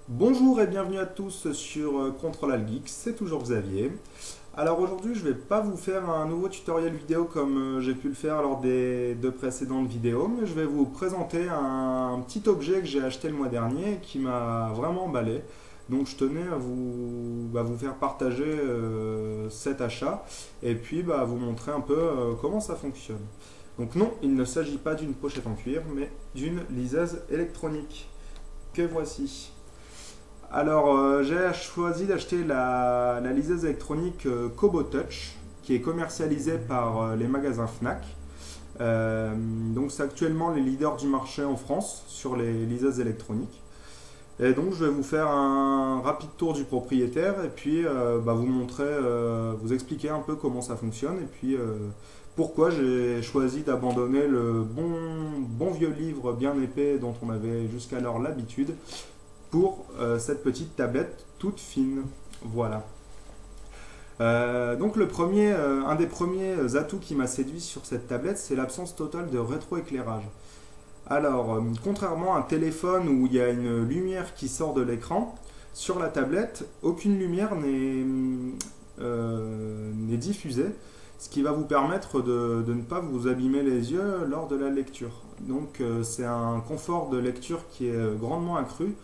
Bonjour et bienvenue à tous sur Contrôle Alt Geek, c'est toujours Xavier. Alors aujourd'hui je vais pas vous faire un nouveau tutoriel vidéo comme j'ai pu le faire lors des deux précédentes vidéos, mais je vais vous présenter un petit objet que j'ai acheté le mois dernier et qui m'a vraiment emballé. Donc je tenais à vous faire partager cet achat et puis vous montrer un peu comment ça fonctionne. Donc non, il ne s'agit pas d'une pochette en cuir, mais d'une liseuse électronique que voici. Alors, j'ai choisi d'acheter la liseuse électronique Kobo Touch, qui est commercialisée par les magasins Fnac. Donc, c'est actuellement les leaders du marché en France sur les liseuses électroniques. Et donc, je vais vous faire un rapide tour du propriétaire et puis vous montrer, vous expliquer un peu comment ça fonctionne et puis pourquoi j'ai choisi d'abandonner le bon vieux livre bien épais dont on avait jusqu'alors l'habitude pour cette petite tablette toute fine. Voilà. Donc un des premiers atouts qui m'a séduit sur cette tablette, c'est l'absence totale de rétroéclairage. Alors, contrairement à un téléphone où il y a une lumière qui sort de l'écran, sur la tablette, aucune lumière n'est diffusée, ce qui va vous permettre de ne pas vous abîmer les yeux lors de la lecture. Donc, c'est un confort de lecture qui est grandement accru.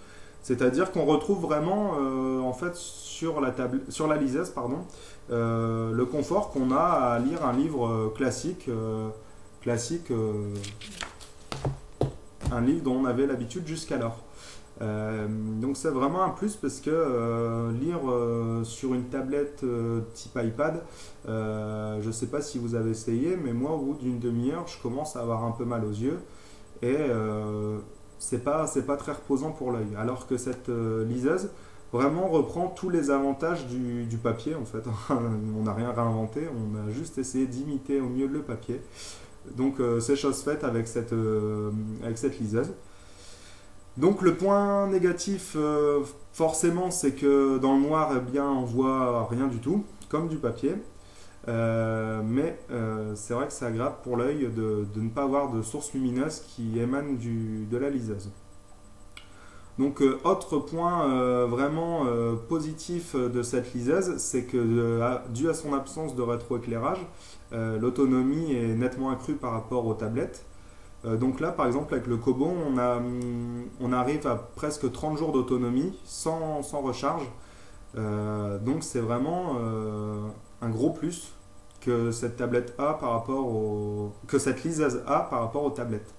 C'est-à-dire qu'on retrouve vraiment en fait sur la liseuse le confort qu'on a à lire un livre classique, un livre dont on avait l'habitude jusqu'alors. Donc c'est vraiment un plus parce que lire sur une tablette type iPad, je ne sais pas si vous avez essayé, mais moi au bout d'une demi-heure, je commence à avoir un peu mal aux yeux et c'est pas très reposant pour l'œil. Alors que cette liseuse vraiment reprend tous les avantages du papier en fait. On n'a rien réinventé, on a juste essayé d'imiter au mieux le papier. Donc c'est chose faite avec cette liseuse. Donc le point négatif forcément c'est que dans le noir eh bien on voit rien du tout, comme du papier. Mais c'est vrai que c'est agréable pour l'œil de ne pas avoir de source lumineuse qui émane de la liseuse. Donc autre point vraiment positif de cette liseuse, c'est que dû à son absence de rétroéclairage, l'autonomie est nettement accrue par rapport aux tablettes. Donc là par exemple avec le Kobo on arrive à presque 30 jours d'autonomie sans recharge. Donc c'est vraiment un gros plus que cette tablette a que cette liseuse a par rapport aux tablettes.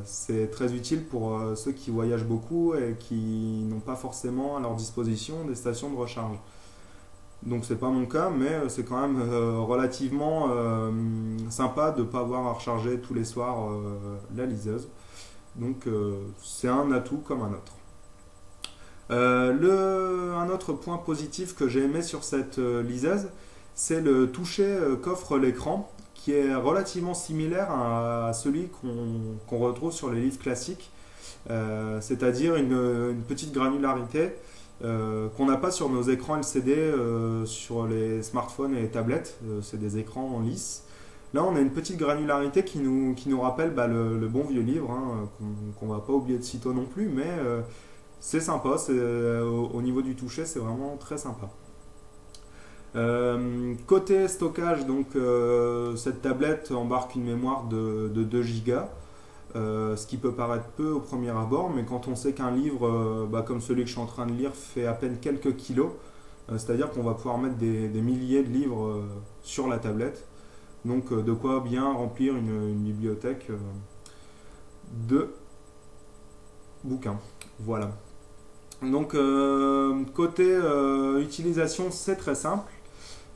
C'est très utile pour ceux qui voyagent beaucoup et qui n'ont pas forcément à leur disposition des stations de recharge. Donc c'est pas mon cas, mais c'est quand même relativement sympa de ne pas avoir à recharger tous les soirs la liseuse. Donc c'est un atout comme un autre. Un autre point positif que j'ai aimé sur cette liseuse, c'est le toucher qu'offre l'écran, qui est relativement similaire à celui qu'on retrouve sur les livres classiques, c'est-à-dire une petite granularité qu'on n'a pas sur nos écrans LCD sur les smartphones et les tablettes. C'est des écrans en lisse. Là, on a une petite granularité qui nous rappelle le bon vieux livre, hein, qu'on ne va pas oublier de sitôt non plus, mais c'est sympa. Au niveau du toucher, c'est vraiment très sympa. Côté stockage, donc cette tablette embarque une mémoire de 2 Go, ce qui peut paraître peu au premier abord, mais quand on sait qu'un livre comme celui que je suis en train de lire fait à peine quelques kilos, c'est-à-dire qu'on va pouvoir mettre des milliers de livres sur la tablette, donc de quoi bien remplir une bibliothèque de bouquins. Voilà. Donc côté utilisation, c'est très simple.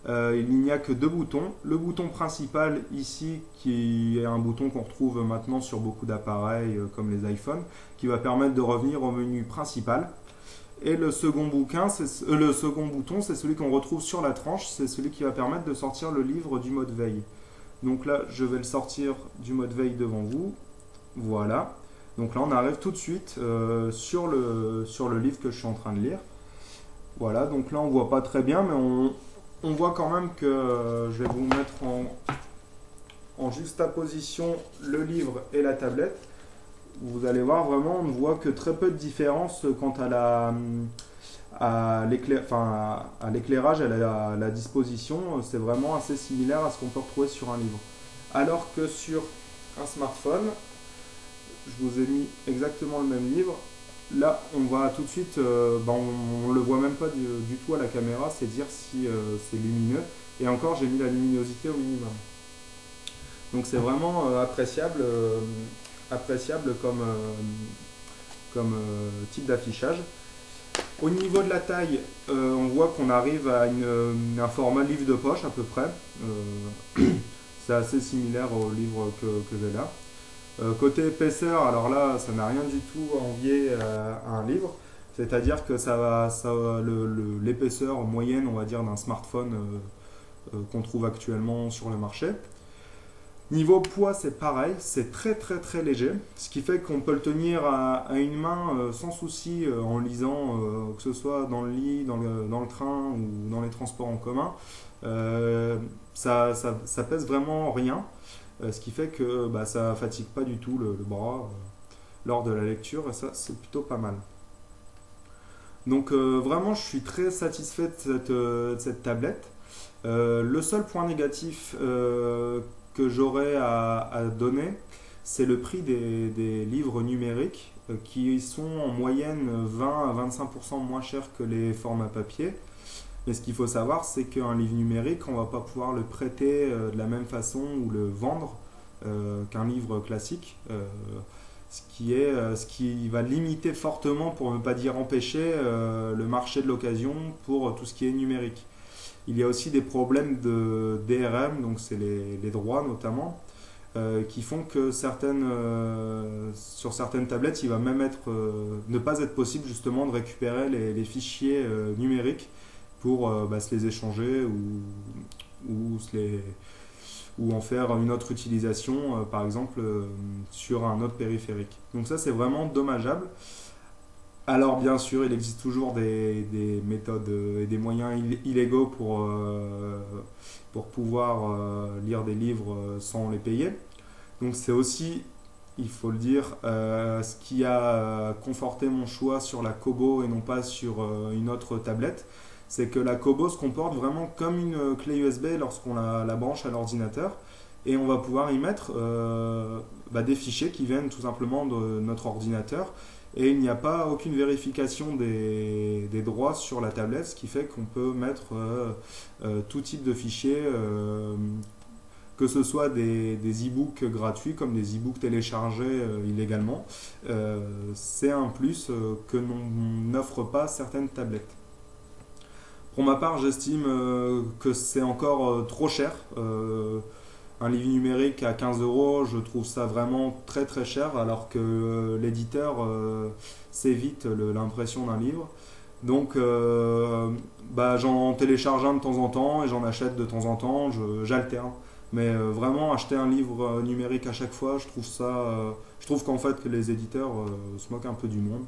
Il n'y a que 2 boutons. Le bouton principal ici, qui est un bouton qu'on retrouve maintenant sur beaucoup d'appareils comme les iPhones, qui va permettre de revenir au menu principal. Et le second bouton, c'est celui qu'on retrouve sur la tranche, c'est celui qui va permettre de sortir le livre du mode veille. Donc là, je vais le sortir du mode veille devant vous. Voilà. Donc là, on arrive tout de suite sur le livre que je suis en train de lire. Voilà, donc là, on ne voit pas très bien, mais on voit quand même que je vais vous mettre en juxtaposition le livre et la tablette. vous allez voir vraiment, on ne voit que très peu de différence quant à à l'éclairage et à la disposition. C'est vraiment assez similaire à ce qu'on peut retrouver sur un livre. Alors que sur un smartphone, je vous ai mis exactement le même livre. Là, on va tout de suite, on ne le voit même pas du tout à la caméra, c'est dire si c'est lumineux. Et encore, j'ai mis la luminosité au minimum. Donc c'est vraiment appréciable comme type d'affichage. Au niveau de la taille, on voit qu'on arrive à un format livre de poche à peu près. C'est assez similaire au livre que j'ai là. Côté épaisseur, alors là, ça n'a rien du tout à envier à un livre. C'est-à-dire que l'épaisseur moyenne, on va dire, d'un smartphone qu'on trouve actuellement sur le marché. Niveau poids, c'est pareil, c'est très très très léger, ce qui fait qu'on peut le tenir à une main sans souci en lisant, que ce soit dans le lit, dans le train ou dans les transports en commun. Ça pèse vraiment rien, ce qui fait que ça fatigue pas du tout le bras lors de la lecture, et ça c'est plutôt pas mal. Donc vraiment, je suis très satisfait de cette tablette. Le seul point négatif que j'aurais à donner, c'est le prix des livres numériques qui sont en moyenne 20 à 25% moins chers que les formats papier. Mais ce qu'il faut savoir, c'est qu'un livre numérique, on ne va pas pouvoir le prêter de la même façon ou le vendre qu'un livre classique. Ce qui va limiter fortement, pour ne pas dire empêcher, le marché de l'occasion pour tout ce qui est numérique. Il y a aussi des problèmes de DRM, donc c'est les droits notamment, qui font que sur certaines tablettes, il va même ne pas être possible justement de récupérer les fichiers numériques pour se les échanger ou en faire une autre utilisation, par exemple sur un autre périphérique. Donc ça, c'est vraiment dommageable. Alors bien sûr, il existe toujours des méthodes et des moyens illégaux pour pouvoir lire des livres sans les payer. Donc c'est aussi, il faut le dire, ce qui a conforté mon choix sur la Kobo et non pas sur une autre tablette. C'est que la Kobo se comporte vraiment comme une clé USB lorsqu'on la branche à l'ordinateur. Et on va pouvoir y mettre des fichiers qui viennent tout simplement de notre ordinateur. Et il n'y a pas aucune vérification des droits sur la tablette, ce qui fait qu'on peut mettre tout type de fichiers, que ce soit des e-books gratuits comme des e-books téléchargés illégalement. C'est un plus que n'offrent pas certaines tablettes. Pour ma part, j'estime que c'est encore trop cher. Un livre numérique à 15 €, je trouve ça vraiment très très cher, alors que l'éditeur s'évite l'impression d'un livre. Donc j'en télécharge un de temps en temps et j'en achète de temps en temps, j'alterne. Mais vraiment acheter un livre numérique à chaque fois, je trouve qu'en fait que les éditeurs se moquent un peu du monde.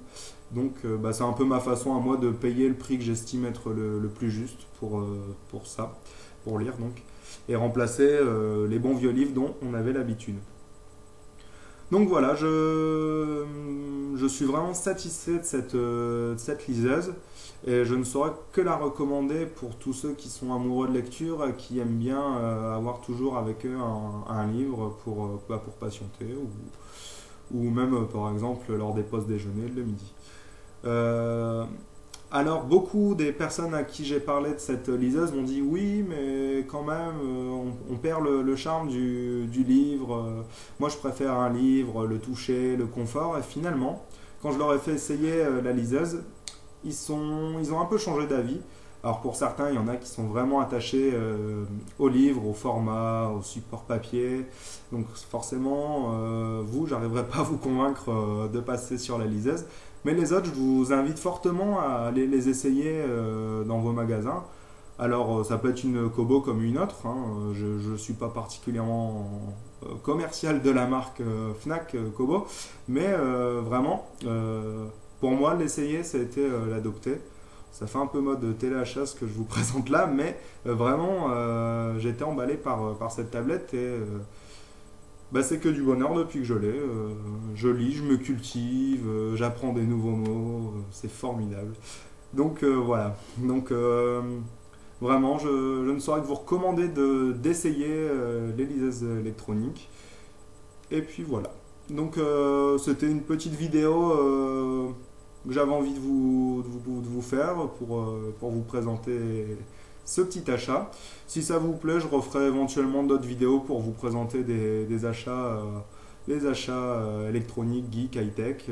Donc c'est un peu ma façon à moi de payer le prix que j'estime être le plus juste pour ça, pour lire donc, et remplacer les bons vieux livres dont on avait l'habitude. Donc voilà, je suis vraiment satisfait de cette liseuse et je ne saurais que la recommander pour tous ceux qui sont amoureux de lecture et qui aiment bien avoir toujours avec eux un livre pour patienter ou même par exemple lors des pauses déjeuner le midi. Alors, beaucoup des personnes à qui j'ai parlé de cette liseuse m'ont dit oui, mais quand même, on perd le charme du livre. Moi, je préfère un livre, le toucher, le confort. Et finalement, quand je leur ai fait essayer la liseuse, ils ont un peu changé d'avis. Alors, pour certains, il y en a qui sont vraiment attachés au livre, au format, au support papier. Donc, forcément, j'arriverai pas à vous convaincre de passer sur la liseuse. Mais les autres, je vous invite fortement à aller les essayer dans vos magasins. Alors, ça peut être une Kobo comme une autre. Hein. Je ne suis pas particulièrement commercial de la marque Fnac Kobo. Mais vraiment, pour moi, l'essayer, ça a été l'adopter. Ça fait un peu mode téléachat ce que je vous présente là. Mais vraiment, j'ai été emballé par cette tablette. Et Bah, c'est que du bonheur depuis que je l'ai. Je lis, je me cultive, j'apprends des nouveaux mots, c'est formidable. Donc voilà. Donc vraiment, je ne saurais que vous recommander d'essayer les liseuses électroniques. Et puis voilà. Donc c'était une petite vidéo que j'avais envie de vous faire pour vous présenter ce petit achat. Si ça vous plaît, je referai éventuellement d'autres vidéos pour vous présenter des achats, les achats électroniques, geek, high-tech.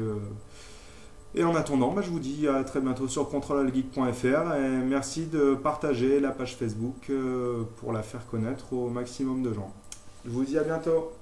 Et en attendant, bah, je vous dis à très bientôt sur controlalgeek.fr et merci de partager la page Facebook pour la faire connaître au maximum de gens. Je vous dis à bientôt.